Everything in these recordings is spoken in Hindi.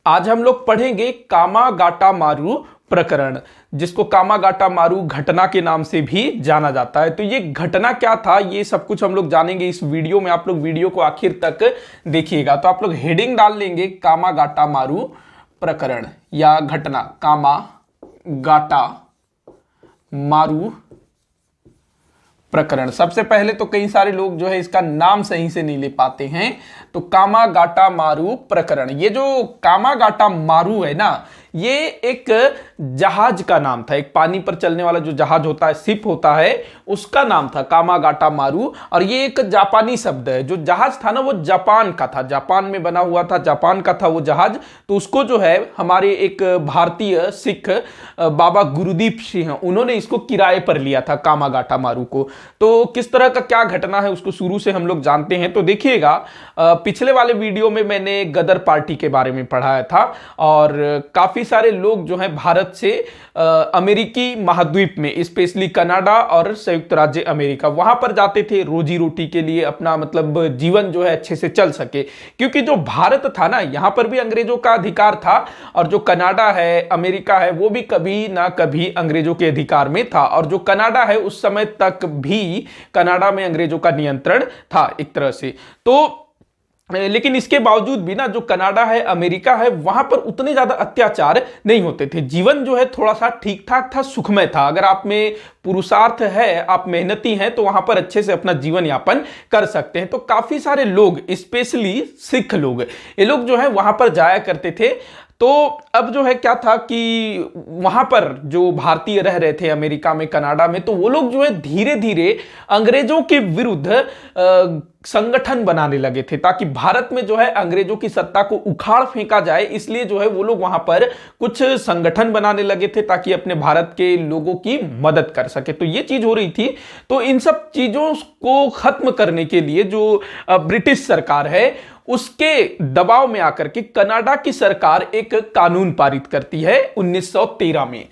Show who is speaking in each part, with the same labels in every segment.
Speaker 1: आज हम लोग पढ़ेंगे कामागाटा मारू प्रकरण, जिसको कामागाटा मारू घटना के नाम से भी जाना जाता है। तो ये घटना क्या था, ये सब कुछ हम लोग जानेंगे इस वीडियो में। आप लोग वीडियो को आखिर तक देखिएगा। तो आप लोग हेडिंग डाल लेंगे कामागाटा मारू प्रकरण या घटना, कामागाटा मारू प्रकरण। सबसे पहले तो कई सारे लोग जो है इसका नाम सही से नहीं ले पाते हैं। तो कामागाटा मारू प्रकरण, ये जो कामागाटा मारू है ना, ये एक जहाज का नाम था। एक पानी पर चलने वाला जो जहाज होता है, शिप होता है, उसका नाम था कामागाटा मारू। और ये एक जापानी शब्द है। जो जहाज था ना वो जापान का था, जापान में बना हुआ था, जापान का था वो जहाज। तो उसको जो है हमारे एक भारतीय सिख बाबा गुरुदीप सिंह, उन्होंने इसको किराए पर लिया था कामागाटा मारू को। तो किस तरह का क्या घटना है उसको शुरू से हम लोग जानते हैं। तो देखिएगा, पिछले वाले वीडियो में मैंने गदर पार्टी के बारे में पढ़ाया था और काफी सारे लोग जो हैं भारत से अमेरिकी महाद्वीप में, स्पेशली कनाडा और संयुक्त राज्य अमेरिका, वहां पर जाते थे रोजी रोटी के लिए, अपना मतलब जीवन जो है अच्छे से चल सके। क्योंकि जो भारत था ना, यहां पर भी अंग्रेजों का अधिकार था और जो कनाडा है, अमेरिका है, वो भी कभी ना कभी अंग्रेजों के अधिकार में था। और जो कनाडा है उस समय तक भी कनाडा में अंग्रेजों का नियंत्रण था एक तरह से। तो लेकिन इसके बावजूद भी ना, जो कनाडा है, अमेरिका है, वहां पर उतने ज्यादा अत्याचार नहीं होते थे। जीवन जो है थोड़ा सा ठीक ठाक था, सुखमय था। अगर आप में पुरुषार्थ है, आप मेहनती हैं, तो वहां पर अच्छे से अपना जीवन यापन कर सकते हैं। तो काफी सारे लोग, स्पेशली सिख लोग, ये लोग जो है वहां पर जाया करते थे। तो अब जो है क्या था कि वहां पर जो भारतीय रह रहे थे अमेरिका में, कनाडा में, तो वो लोग जो है धीरे धीरे अंग्रेजों के विरुद्ध संगठन बनाने लगे थे, ताकि भारत में जो है अंग्रेजों की सत्ता को उखाड़ फेंका जाए। इसलिए जो है वो लोग वहां पर कुछ संगठन बनाने लगे थे ताकि अपने भारत के लोगों की मदद कर सके। तो ये चीज हो रही थी। तो इन सब चीजों को खत्म करने के लिए जो ब्रिटिश सरकार है, उसके दबाव में आकर के कनाडा की सरकार एक कानून पारित करती है 1913 में।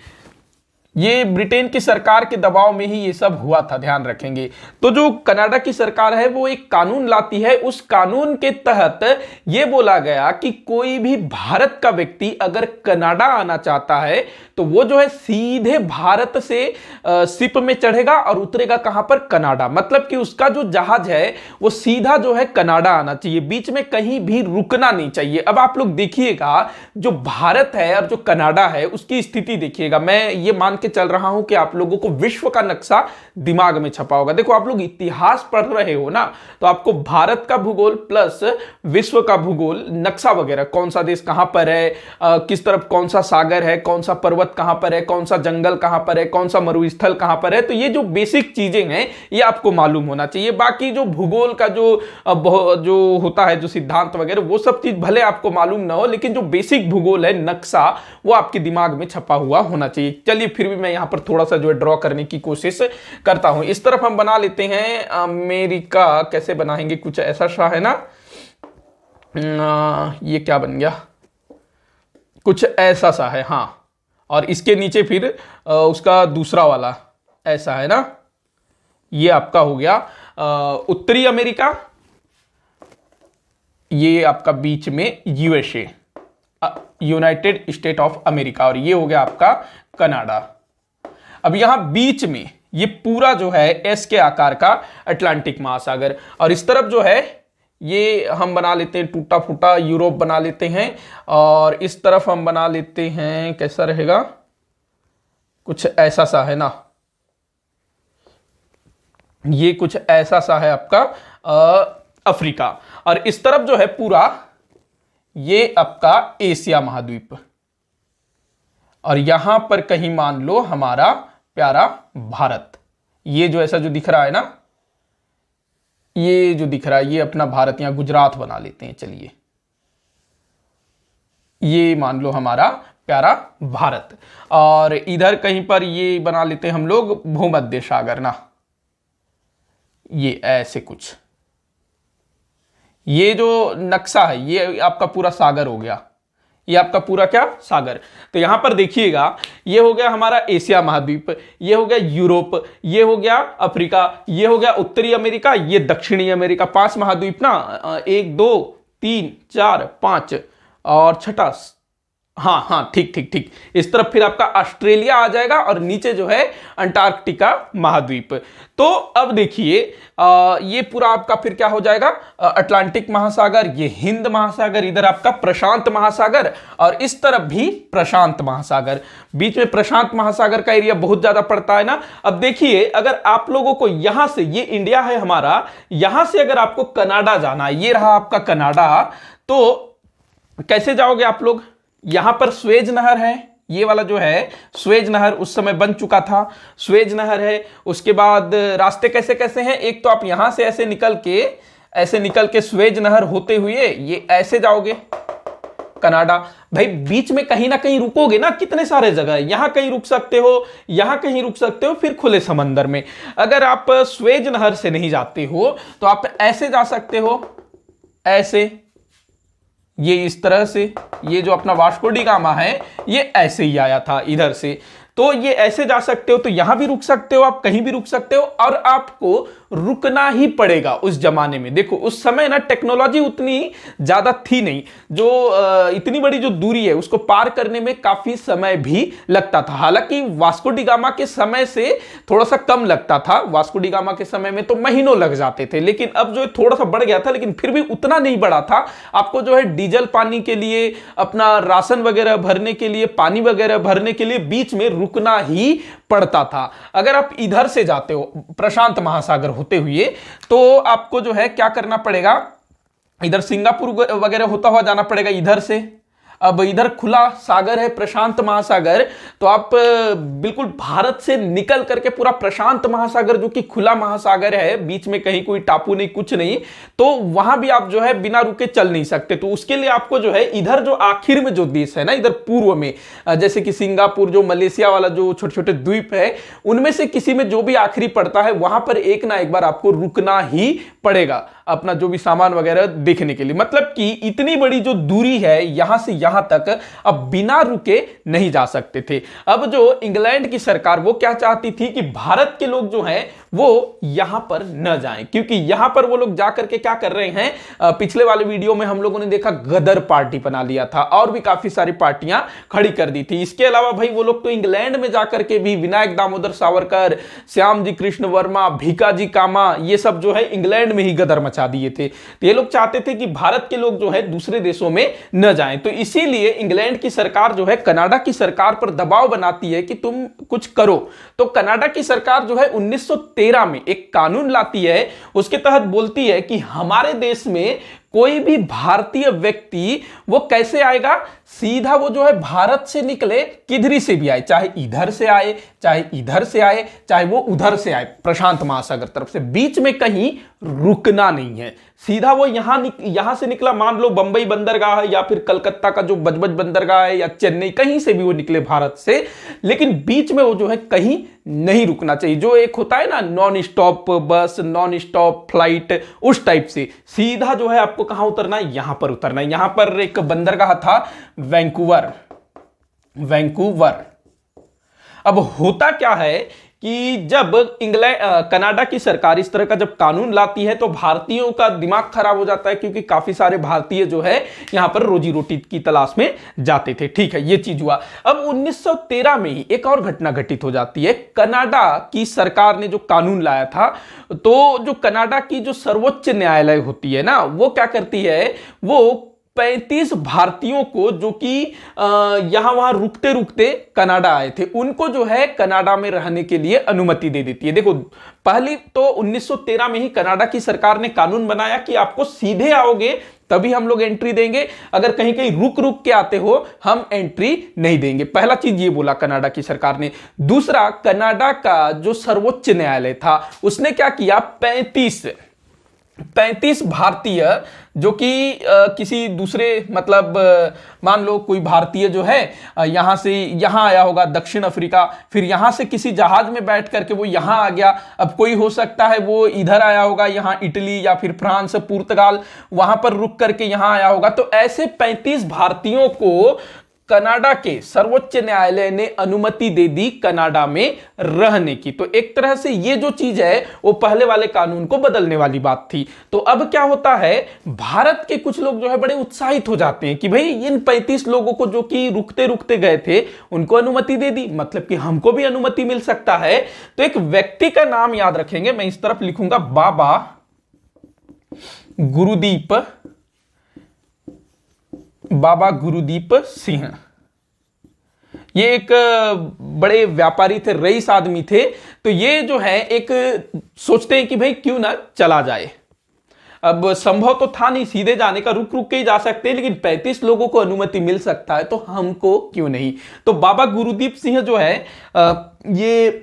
Speaker 1: ये ब्रिटेन की सरकार के दबाव में ही ये सब हुआ था, ध्यान रखेंगे। तो जो कनाडा की सरकार है वो एक कानून लाती है। उस कानून के तहत ये बोला गया कि कोई भी भारत का व्यक्ति अगर कनाडा आना चाहता है तो वो जो है सीधे भारत से शिप में चढ़ेगा और उतरेगा कहां पर, कनाडा। मतलब कि उसका जो जहाज है वो सीधा जो है कनाडा आना चाहिए, बीच में कहीं भी रुकना नहीं चाहिए। अब आप लोग देखिएगा, जो भारत है और जो कनाडा है उसकी स्थिति देखिएगा। मैं ये मान चल रहा हूं कि आप लोगों को विश्व का नक्शा दिमाग में छपा होगा। देखो, आप लोग इतिहास पढ़ रहे हो ना, तो आपको भारत का भूगोल प्लस विश्व का भूगोल, नक्शा वगैरह, कौन सा देश कहां पर है, किस तरफ कौन सा सागर है, कौन सा पर्वत कहां पर है, कौन सा जंगल कहां पर है, कौन सा मरुस्थल कहां पर है। तो ये जो बेसिक चीजें हैं ये आपको मालूम होना चाहिए। बाकी जो भूगोल का जो होता है, जो सिद्धांत वगैरह, वो सब चीज भले आपको मालूम ना हो, लेकिन जो बेसिक भूगोल है, नक्शा, वो आपके दिमाग में छपा हुआ होना चाहिए। चलिए, फिर भी मैं यहां पर थोड़ा सा जो है ड्रॉ करने की कोशिश करता हूं। इस तरफ हम बना लेते हैं अमेरिका। कैसे बनाएंगे, कुछ ऐसा सा है ना, ये क्या बन गया, कुछ ऐसा सा है, हां। और इसके नीचे फिर उसका दूसरा वाला ऐसा है ना, ये आपका हो गया उत्तरी अमेरिका, ये आपका बीच में USA, United state of America, और ये हो गया आपका कनाडा। अब यहां बीच में ये पूरा जो है एस के आकार का अटलांटिक महासागर, और इस तरफ जो है ये हम बना लेते हैं टूटा फूटा यूरोप बना लेते हैं, और इस तरफ हम बना लेते हैं, कैसा रहेगा, कुछ ऐसा सा है ना, ये कुछ ऐसा सा है आपका अफ्रीका। और इस तरफ जो है पूरा ये आपका एशिया महाद्वीप, और यहां पर कहीं मान लो हमारा प्यारा भारत। ये जो ऐसा जो दिख रहा है ना, ये जो दिख रहा है ये अपना भारत, यहां गुजरात बना लेते हैं। चलिए, ये मान लो हमारा प्यारा भारत, और इधर कहीं पर ये बना लेते हैं हम लोग भूमध्य सागर ना, ये ऐसे कुछ। ये जो नक्शा है ये आपका पूरा सागर हो गया, ये आपका पूरा क्या, सागर। तो यहां पर देखिएगा, ये हो गया हमारा एशिया महाद्वीप, ये हो गया यूरोप, ये हो गया अफ्रीका, ये हो गया उत्तरी अमेरिका, ये दक्षिणी अमेरिका। 5 महाद्वीप ना, 1 2 3 4 5 और छठा हाँ हाँ, ठीक ठीक ठीक, इस तरफ फिर आपका ऑस्ट्रेलिया आ जाएगा और नीचे जो है अंटार्कटिका महाद्वीप। तो अब देखिए ये पूरा आपका फिर क्या हो जाएगा, अटलांटिक महासागर, ये हिंद महासागर, इधर आपका प्रशांत महासागर और इस तरफ भी प्रशांत महासागर। बीच में प्रशांत महासागर का एरिया बहुत ज्यादा पड़ता है ना। अब देखिए अगर आप लोगों को यहां से, ये इंडिया है हमारा, यहां से अगर आपको कनाडा जाना है, ये रहा आपका कनाडा, तो कैसे जाओगे आप लोग? यहां पर स्वेज नहर है, ये वाला जो है स्वेज नहर उस समय बन चुका था, स्वेज नहर है। उसके बाद रास्ते कैसे कैसे हैं, एक तो आप यहां से ऐसे निकल के स्वेज नहर होते हुए ये ऐसे जाओगे कनाडा। भाई बीच में कहीं ना कहीं रुकोगे ना, कितने सारे जगह है, यहां कहीं रुक सकते हो, यहां कहीं रुक सकते हो, फिर खुले समंदर में। अगर आप स्वेज नहर से नहीं जाते हो तो आप ऐसे जा सकते हो, ऐसे, ये इस तरह से, ये जो अपना वास्को डी गामा है ये ऐसे ही आया था इधर से, तो ये ऐसे जा सकते हो, तो यहां भी रुक सकते हो, आप कहीं भी रुक सकते हो और आपको रुकना ही पड़ेगा। उस जमाने में देखो उस समय ना टेक्नोलॉजी उतनी ज्यादा थी नहीं, जो इतनी बड़ी जो दूरी है उसको पार करने में काफी समय भी लगता था। हालांकि वास्को डी गामा के समय से थोड़ा सा कम लगता था, वास्को डी गामा के समय में तो महीनों लग जाते थे, लेकिन अब जो है थोड़ा सा बढ़ गया था, लेकिन फिर भी उतना नहीं बढ़ा था। आपको जो है डीजल पानी के लिए, अपना राशन वगैरह भरने के लिए, पानी वगैरह भरने के लिए बीच में रुकना ही पड़ता था। अगर आप इधर से जाते हो प्रशांत महासागर होते हुए तो आपको जो है क्या करना पड़ेगा, इधर सिंगापुर वगैरह होता हुआ जाना पड़ेगा इधर से। अब इधर खुला सागर है प्रशांत महासागर, तो आप बिल्कुल भारत से निकल करके पूरा प्रशांत महासागर जो कि खुला महासागर है, बीच में कहीं कोई टापू नहीं, कुछ नहीं, तो वहां भी आप जो है बिना रुके चल नहीं सकते। तो उसके लिए आपको जो है इधर जो आखिर में जो देश है ना, इधर पूर्व में, जैसे कि सिंगापुर, जो मलेशिया वाला जो छोटे छोटे द्वीप है, उनमें से किसी में जो भी आखिरी पड़ता है वहां पर एक ना एक बार आपको रुकना ही पड़ेगा अपना जो भी सामान वगैरह देखने के लिए। मतलब कि इतनी बड़ी जो दूरी है यहां से यहां तक अब बिना रुके नहीं जा सकते थे। अब जो इंग्लैंड की सरकार वो क्या चाहती थी कि भारत के लोग जो हैं वो यहां पर न जाएं, क्योंकि यहां पर वो लोग जाकर के क्या कर रहे हैं, पिछले वाले वीडियो में हम लोगों ने देखा गदर पार्टी बना लिया था और भी काफी सारी पार्टियां खड़ी कर दी थी। इसके अलावा भाई वो लोग तो इंग्लैंड में जाकर के भी विनायक दामोदर सावरकर, श्याम जी कृष्ण वर्मा, भीकाजी कामा, ये सब जो है इंग्लैंड में ही गदर मचा दिए थे। तो ये लोग चाहते थे कि भारत के लोग जो है दूसरे देशों में न जाएं, तो इसीलिए इंग्लैंड की सरकार जो है कनाडा की सरकार पर दबाव बनाती है कि तुम कुछ करो। तो कनाडा की सरकार जो है 1913 में एक कानून लाती है, उसके तहत बोलती है कि हमारे देश में कोई भी भारतीय व्यक्ति वो कैसे आएगा, सीधा वो जो है भारत से निकले, किधरी से भी आए, चाहे इधर से आए, चाहे इधर से आए, चाहे वो उधर से आए, प्रशांत महासागर तरफ से, बीच में कहीं रुकना नहीं है। सीधा वो यहां से निकला, मान लो बंबई बंदरगाह है या फिर कलकत्ता का जो बजबज बंदरगाह है या चेन्नई, कहीं से भी वो निकले भारत से, लेकिन बीच में वो जो है कहीं नहीं रुकना चाहिए। जो एक होता है ना non stop bus, non stop flight, उस टाइप से सीधा जो है आपको कहां उतरना है, यहां पर उतरना है। यहां पर एक बंदरगाह था वैंकूवर। अब होता क्या है कि जब कनाडा की सरकार इस तरह का जब कानून लाती है तो भारतीयों का दिमाग खराब हो जाता है, क्योंकि काफी सारे भारतीय जो है यहां पर रोजी रोटी की तलाश में जाते थे। ठीक है, ये चीज हुआ। अब 1913 में ही एक और घटना घटित हो जाती है। कनाडा की सरकार ने जो कानून लाया था, तो जो कनाडा की जो सर्वोच्च न्यायालय होती है ना, वो क्या करती है, वो 35 भारतीयों को जो कि यहां वहां रुकते रुकते कनाडा आए थे, उनको जो है कनाडा में रहने के लिए अनुमति दे देती है। देखो पहली तो 1913 में ही कनाडा की सरकार ने कानून बनाया कि आपको सीधे आओगे तभी हम लोग एंट्री देंगे, अगर कहीं कहीं रुक रुक के आते हो हम एंट्री नहीं देंगे। पहला चीज ये बोला कनाडा की सरकार ने। दूसरा, कनाडा का जो सर्वोच्च न्यायालय था उसने क्या किया, 35 भारतीय जो कि किसी दूसरे, मतलब मान लो कोई भारतीय जो है यहां से यहां आया होगा दक्षिण अफ्रीका, फिर यहां से किसी जहाज में बैठ करके वो यहां आ गया। अब कोई हो सकता है वो इधर आया होगा, यहां इटली या फिर फ्रांस, पुर्तगाल, वहां पर रुक करके यहां आया होगा। तो ऐसे 35 भारतीयों को कनाडा के सर्वोच्च न्यायालय ने अनुमति दे दी कनाडा में रहने की। तो एक तरह से ये जो चीज है वो पहले वाले कानून को बदलने वाली बात थी। तो अब क्या होता है, भारत के कुछ लोग जो है बड़े उत्साहित हो जाते हैं कि भाई इन 35 लोगों को जो कि रुकते रुकते गए थे उनको अनुमति दे दी, मतलब कि हमको भी अनुमति मिल सकता है। तो एक व्यक्ति का नाम याद रखेंगे, मैं इस तरफ लिखूंगा बाबा गुरुदीप सिंह। ये एक बड़े व्यापारी थे, रईस आदमी थे। तो ये जो है एक सोचते हैं कि भाई क्यों ना चला जाए। अब संभव तो था नहीं सीधे जाने का, रुक रुक के ही जा सकते हैं, लेकिन 35 लोगों को अनुमति मिल सकता है तो हमको क्यों नहीं। तो बाबा गुरुदीप सिंह जो है ये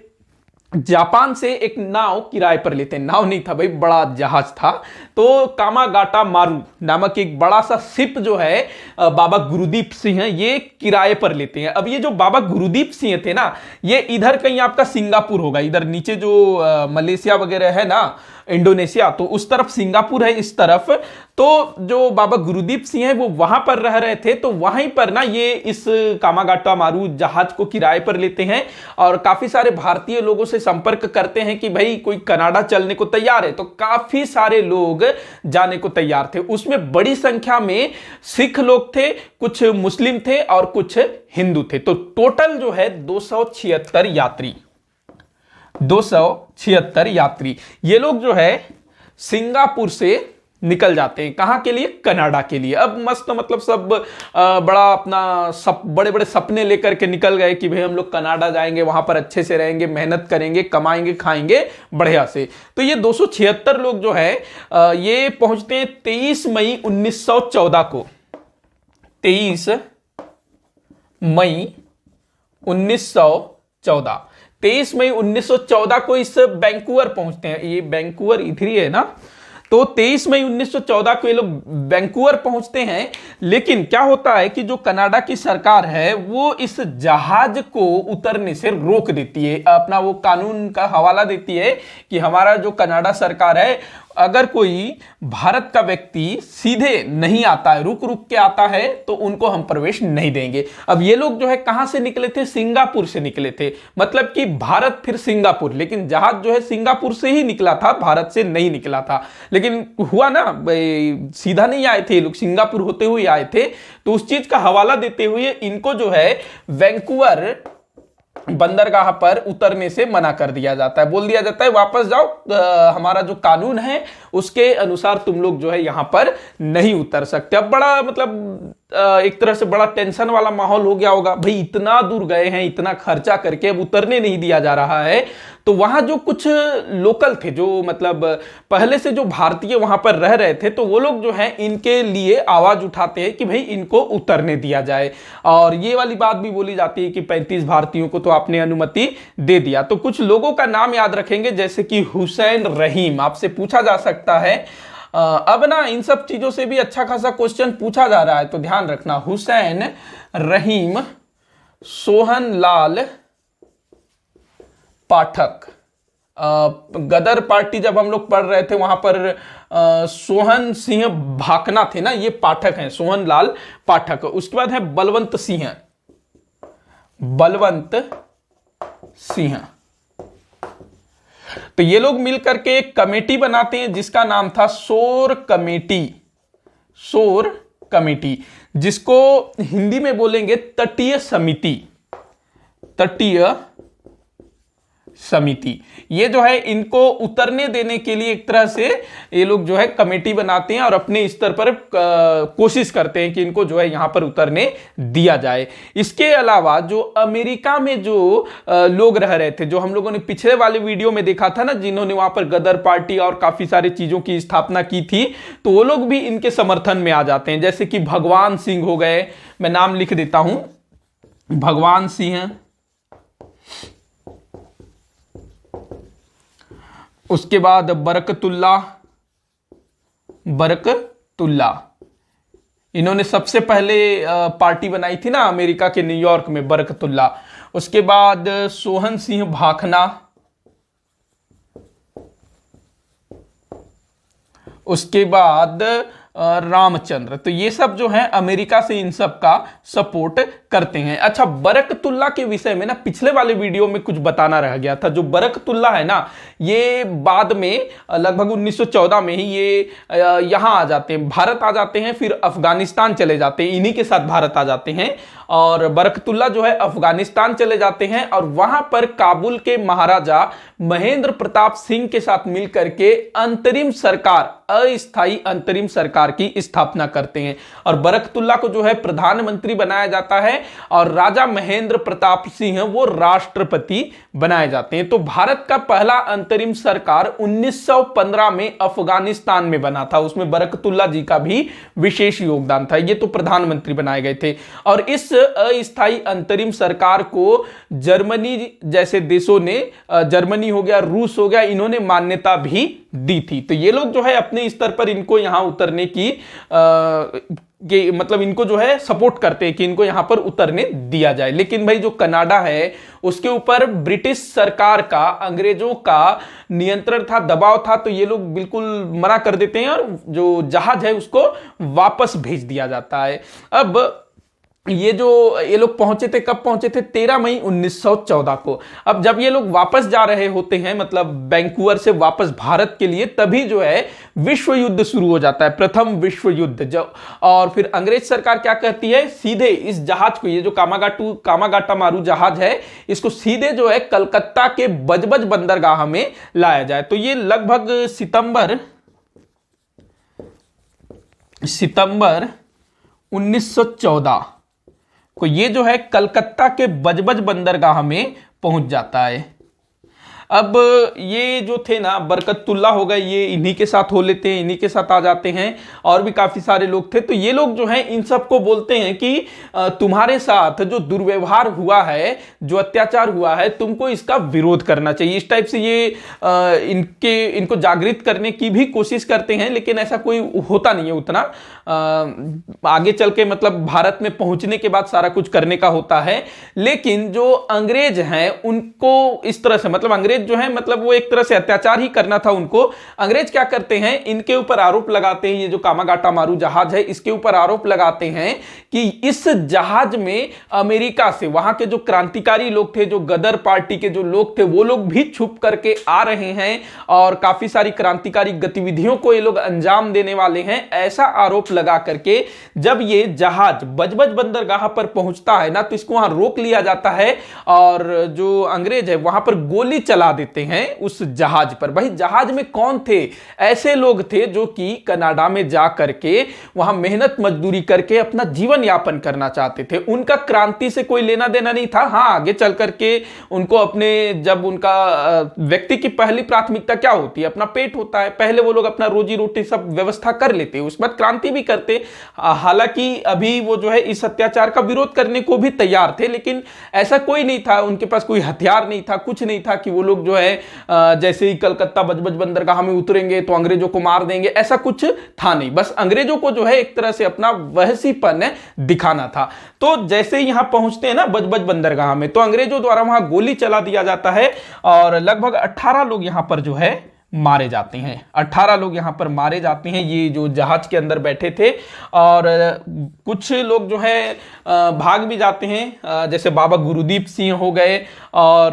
Speaker 1: जापान से एक नाव किराए पर लेते हैं। नाव नहीं था भाई, बड़ा जहाज था। तो कामागाटा मारू नामक एक बड़ा सा शिप जो है बाबा गुरुदीप सिंह ये किराए पर लेते हैं। अब ये जो बाबा गुरुदीप सिंह थे ना, ये इधर कहीं आपका सिंगापुर होगा, इधर नीचे जो मलेशिया वगैरह है ना, इंडोनेशिया, तो उस तरफ सिंगापुर है इस तरफ। तो जो बाबा गुरुदीप सिंह है वो वहां पर रह रहे थे। तो वहीं पर ना ये इस कामागाटा मारू जहाज को किराए पर लेते हैं और काफी सारे भारतीय लोगों से संपर्क करते हैं कि भाई कोई कनाडा चलने को तैयार है। तो काफी सारे लोग जाने को तैयार थे। उसमें बड़ी संख्या में सिख लोग थे, कुछ मुस्लिम थे और कुछ हिंदू थे। तो टोटल जो है 276 यात्री ये लोग जो है सिंगापुर से निकल जाते हैं। कहां के लिए? कनाडा के लिए। अब मस्त मतलब सब बड़ा अपना बड़े बड़े सपने लेकर के निकल गए कि भाई हम लोग कनाडा जाएंगे, वहां पर अच्छे से रहेंगे, मेहनत करेंगे, कमाएंगे, खाएंगे बढ़िया से। तो ये 276 लोग जो है ये पहुंचते हैं 23 मई 1914 को। 23 मई 1914 23 मई 1914 को इस वैंकूवर पहुंचते हैं। ये वैंकूवर इधर ही है ना। तो 23 मई 1914 को ये लोग वैंकूवर पहुंचते हैं। लेकिन क्या होता है कि जो कनाडा की सरकार है वो इस जहाज को उतरने से रोक देती है। अपना वो कानून का हवाला देती है कि हमारा जो कनाडा सरकार है, अगर कोई भारत का व्यक्ति सीधे नहीं आता है, रुक रुक के आता है, तो उनको हम प्रवेश नहीं देंगे। अब ये लोग जो है कहां से निकले थे? सिंगापुर से निकले थे। मतलब कि भारत फिर सिंगापुर, लेकिन जहाज जो है सिंगापुर से ही निकला था, भारत से नहीं निकला था। लेकिन हुआ ना, सीधा नहीं आए थे लोग, सिंगापुर होते हुए आए थे। तो उस चीज का हवाला देते हुए इनको जो है वैंकूवर बंदरगाह पर उतरने से मना कर दिया जाता है। बोल दिया जाता है वापस जाओ, हमारा जो कानून है उसके अनुसार तुम लोग जो है यहां पर नहीं उतर सकते। अब बड़ा मतलब एक तरह से बड़ा टेंशन वाला माहौल हो गया होगा। भाई इतना दूर गए हैं, इतना खर्चा करके, अब उतरने नहीं दिया जा रहा है। तो वहां जो कुछ लोकल थे, जो मतलब पहले से जो भारतीय वहां पर रह रहे थे, तो वो लोग जो है इनके लिए आवाज उठाते हैं कि भाई इनको उतरने दिया जाए। और ये वाली बात भी बोली जाती है कि 35 भारतीयों को तो आपने अनुमति दे दिया। तो कुछ लोगों का नाम याद रखेंगे, जैसे कि हुसैन रहीम, आपसे पूछा जा सकता है। अब ना इन सब चीजों से भी अच्छा खासा क्वेश्चन पूछा जा रहा है, तो ध्यान रखना। हुसैन रहीम, सोहन लाल पाठक। गदर पार्टी जब हम लोग पढ़ रहे थे वहां पर सोहन सिंह भाकना थे ना, ये पाठक हैं, सोहन लाल पाठक। उसके बाद है बलवंत सिंह। तो ये लोग मिलकर के एक कमेटी बनाते हैं जिसका नाम था शोर कमेटी, जिसको हिंदी में बोलेंगे तटीय समिति। ये जो है इनको उतरने देने के लिए एक तरह से ये लोग जो है कमेटी बनाते हैं और अपने स्तर पर कोशिश करते हैं कि इनको जो है यहां पर उतरने दिया जाए। इसके अलावा जो अमेरिका में जो लोग रह रहे थे, जो हम लोगों ने पिछले वाले वीडियो में देखा था ना, जिन्होंने वहां पर गदर पार्टी और काफी सारी चीजों की स्थापना की थी, तो वो लोग भी इनके समर्थन में आ जाते हैं। जैसे कि भगवान सिंह हो गए, मैं नाम लिख देता हूं, भगवान सिंह। उसके बाद बरकतुल्ला, इन्होंने सबसे पहले पार्टी बनाई थी ना अमेरिका के न्यूयॉर्क में, बरकतुल्ला। उसके बाद सोहन सिंह भाखना, उसके बाद रामचंद्र। तो ये सब जो है अमेरिका से इन सब का सपोर्ट करते हैं। अच्छा, बरकतुल्ला के विषय में ना पिछले वाले वीडियो में कुछ बताना रह गया था। जो बरकतुल्ला है ना, ये बाद में लगभग 1914 में ही ये यहां आ जाते हैं, भारत आ जाते हैं, फिर अफगानिस्तान चले जाते हैं, इन्हीं के साथ भारत आ जाते हैं। और बरकतुल्ला जो है अफगानिस्तान चले जाते हैं और वहां पर काबुल के महाराजा महेंद्र प्रताप सिंह के साथ मिलकर के अंतरिम सरकार, अस्थाई अंतरिम सरकार की स्थापना करते हैं। और बरकतुल्ला को जो है प्रधानमंत्री बनाया जाता है और राजा महेंद्र प्रताप सिंह वो राष्ट्रपति बनाए जाते हैं। तो भारत का पहला अंतरिम सरकार 1915 में अफगानिस्तान में बना था, उसमें बरकतुल्ला जी का भी विशेष योगदान था। ये तो प्रधानमंत्री बनाए गए थे। और इस अस्थाई अंतरिम सरकार को जर्मनी जैसे देशों ने, जर्मनी हो गया, रूस हो गया, इन्होंने मान्यता भी दी थी। तो ये लोग जो है अपने स्तर पर इनको यहां उतरने की मतलब इनको जो है सपोर्ट करते हैं कि इनको यहां पर उतरने दिया जाए। लेकिन भाई जो कनाडा है उसके ऊपर ब्रिटिश सरकार का, अंग्रेजों का नियंत्रण था, दबाव था, तो ये लोग बिल्कुल मना कर देते हैं और जो जहाज है उसको वापस भेज दिया जाता है। अब ये लोग पहुंचे थे, कब पहुंचे थे? 13 मई 1914 को। अब जब ये लोग वापस जा रहे होते हैं, मतलब वैंकूवर से वापस भारत के लिए, तभी जो है विश्व युद्ध शुरू हो जाता है, प्रथम विश्व युद्ध। जब और फिर अंग्रेज सरकार क्या कहती है, सीधे इस जहाज को, ये जो कामागाटा मारू जहाज है, इसको सीधे जो है कलकत्ता के बजबज बंदरगाह में लाया जाए। तो ये लगभग सितंबर 1914 को ये जो है कलकत्ता के बजबज बंदरगाह में पहुंच जाता है। अब ये जो थे ना बरकतुल्ला हो गए, ये इन्हीं के साथ हो लेते हैं, इन्हीं के साथ आ जाते हैं। और भी काफी सारे लोग थे। तो ये लोग जो हैं इन सबको बोलते हैं कि तुम्हारे साथ जो दुर्व्यवहार हुआ है, जो अत्याचार हुआ है, तुमको इसका विरोध करना चाहिए। इस टाइप से ये इनको जागृत करने की भी कोशिश करते हैं, लेकिन ऐसा कोई होता नहीं है उतना। आगे चल के मतलब भारत में पहुंचने के बाद सारा कुछ करने का होता है। लेकिन जो अंग्रेज हैं उनको इस तरह से, मतलब अंग्रेज जो है मतलब वो एक तरह से अत्याचार ही करना था उनको। अंग्रेज क्या करते हैं, इनके ऊपर आरोप लगाते हैं, ये जो कामागाटा मारू जहाज है इसके ऊपर आरोप लगाते हैं कि इस जहाज में अमेरिका से वहां के जो क्रांतिकारी लोग थे, जो गदर पार्टी के जो लोग थे, वो लोग भी छुप करके आ रहे हैं और काफी सारी क्रांतिकारी गतिविधियों को ये लोग अंजाम देने वाले हैं। ऐसा आरोप लगा करके जब ये जहाज बजबज बंदरगाह पर पहुंचता है ना, तो इसको वहां रोक लिया जाता है और जो अंग्रेज है वहां पर गोली चला देते हैं उस जहाज पर। भाई जहाज में कौन थे? ऐसे लोग थे जो कि कनाडा में जा करके वहां मेहनत मजदूरी करके अपना जीवन यापन करना चाहते थे। उनका क्रांति से कोई लेना देना नहीं था। हाँ, आगे चल करके उनको अपने, जब उनका व्यक्ति की पहली प्राथमिकता क्या होती है, अपना पेट होता है, पहले वो लोग अपना रोजी रोटी सब व्यवस्था कर लेते, उसके बाद क्रांति भी करते। हालांकि अभी वो जो है इस अत्याचार का विरोध करने को भी तैयार थे, लेकिन ऐसा कोई नहीं था, उनके पास कोई हथियार नहीं था, कुछ नहीं था कि वो लोग जो है जैसे ही कलकत्ता बजबज बंदरगाह में उतरेंगे तो अंग्रेजों को मार देंगे, ऐसा कुछ था नहीं। बस अंग्रेजों को जो है एक तरह से अपना वहसीपन दिखाना था। तो जैसे ही यहां पहुंचते हैं ना बजबज बंदरगाह में, तो अंग्रेजों द्वारा वहां गोली चला दिया जाता है और लगभग 18 लोग यहां पर जो है मारे जाते हैं। 18 लोग यहां पर मारे जाते हैं, ये जो जहाज के अंदर बैठे थे। और कुछ लोग जो है भाग भी जाते हैं, जैसे बाबा गुरुदीप सिंह हो गए और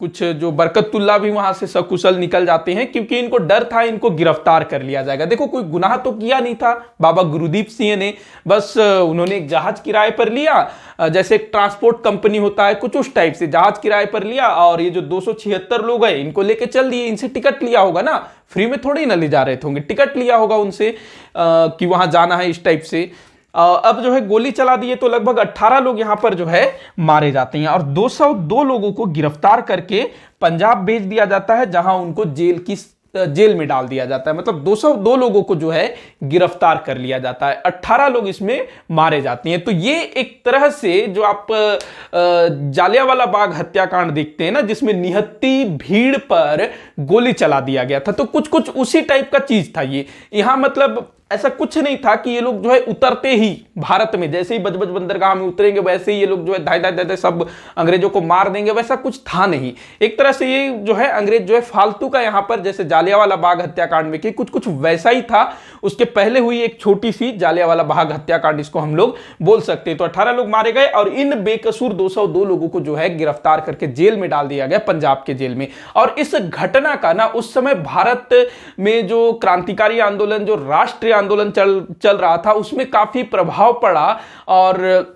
Speaker 1: कुछ जो बरकतुल्ला भी वहां से सकुशल निकल जाते हैं, क्योंकि इनको डर था इनको गिरफ्तार कर लिया जाएगा। देखो कोई गुनाह तो किया नहीं था बाबा गुरुदीप सिंह ने, बस उन्होंने एक जहाज किराए पर लिया, जैसे एक ट्रांसपोर्ट कंपनी होता है कुछ उस टाइप से जहाज किराए पर लिया, और ये जो 276 लोग हैं इनको लेके चल दिए। इनसे टिकट लिया होगा ना, फ्री में थोड़ी ना ले जा रहे होंगे, टिकट लिया होगा उनसे कि वहां जाना है, इस टाइप से। अब जो है गोली चला दिए तो लगभग 18 लोग यहां पर जो है मारे जाते हैं और 202 लोगों को गिरफ्तार करके पंजाब भेज दिया जाता है, जहां उनको जेल में डाल दिया जाता है। मतलब 202 लोगों को जो है गिरफ्तार कर लिया जाता है, 18 लोग इसमें मारे जाते हैं। तो ये एक तरह से जो आप जालियांवाला बाग हत्याकांड देखते हैं ना, जिसमें निहत्ती भीड़ पर गोली चला दिया गया था, तो कुछ कुछ उसी टाइप का चीज था ये। यहां मतलब ऐसा कुछ नहीं था कि ये लोग जो है उतरते ही भारत में, जैसे ही बजबज बंदरगाह में उतरेंगे वैसे ही ये लोग जो है धाय धाय धाय सब अंग्रेजों को मार देंगे, वैसा कुछ था नहीं। एक तरह से ये जो है अंग्रेज जो है फालतू का यहां पर जैसे जालियांवाला बाग हत्याकांड में कि कुछ कुछ वैसा ही था। उसके पहले हुई एक छोटी सी जालियांवाला बाग हत्याकांड इसको हम लोग बोल सकते हैं। तो 18 लोग मारे गए और इन बेकसूर 202 लोगों को जो है गिरफ्तार करके जेल में डाल दिया गया, पंजाब के जेल में। और इस घटना का ना उस समय भारत में जो क्रांतिकारी आंदोलन, जो राष्ट्रीय आंदोलन चल रहा था, उसमें काफी प्रभाव पड़ा। और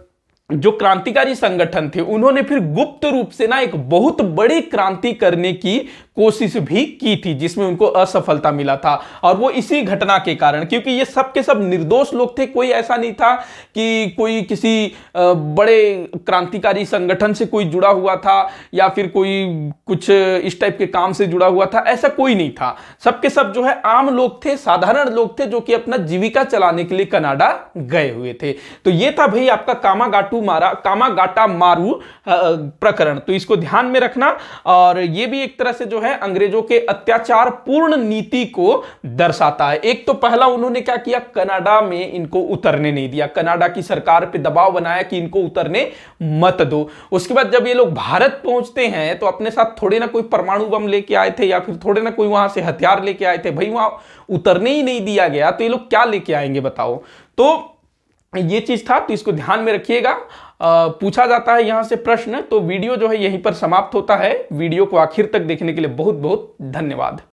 Speaker 1: जो क्रांतिकारी संगठन थे उन्होंने फिर गुप्त रूप से ना एक बहुत बड़ी क्रांति करने की कोशिश भी की थी, जिसमें उनको असफलता मिला था। और वो इसी घटना के कारण, क्योंकि ये सब के सब निर्दोष लोग थे, कोई ऐसा नहीं था कि कोई किसी बड़े क्रांतिकारी संगठन से कोई जुड़ा हुआ था या फिर कोई कुछ इस टाइप के काम से जुड़ा हुआ था, ऐसा कोई नहीं था। सबके सब जो है आम लोग थे, साधारण लोग थे, जो कि अपना जीविका चलाने के लिए कनाडा गए हुए थे। तो ये था भाई आपका कामागाटा मारू प्रकरण। तो इसको ध्यान में रखना। और ये भी एक तरह से जो है अंग्रेजों के अत्याचार पूर्ण नीति को दर्शाता है। एक तो पहला उन्होंने क्या किया, कनाडा में इनको उतरने नहीं दिया, कनाडा की सरकार पे दबाव बनाया कि इनको उतरने मत दो। उसके बाद जब ये लोग भारत पहुंचते हैं तो अपने साथ थोड़े ना कोई परमाणु बम लेके आए थे या फिर थोड़े ना कोई वहां से हथियार लेके आए थे, भाई वहां उतरने ही नहीं दिया गया, तो ये लोग क्या लेके आएंगे बताओ। तो ये चीज था, तो इसको ध्यान में रखिएगा। पूछा जाता है यहां से प्रश्न। तो वीडियो जो है यहीं पर समाप्त होता है। वीडियो को आखिर तक देखने के लिए बहुत बहुत धन्यवाद।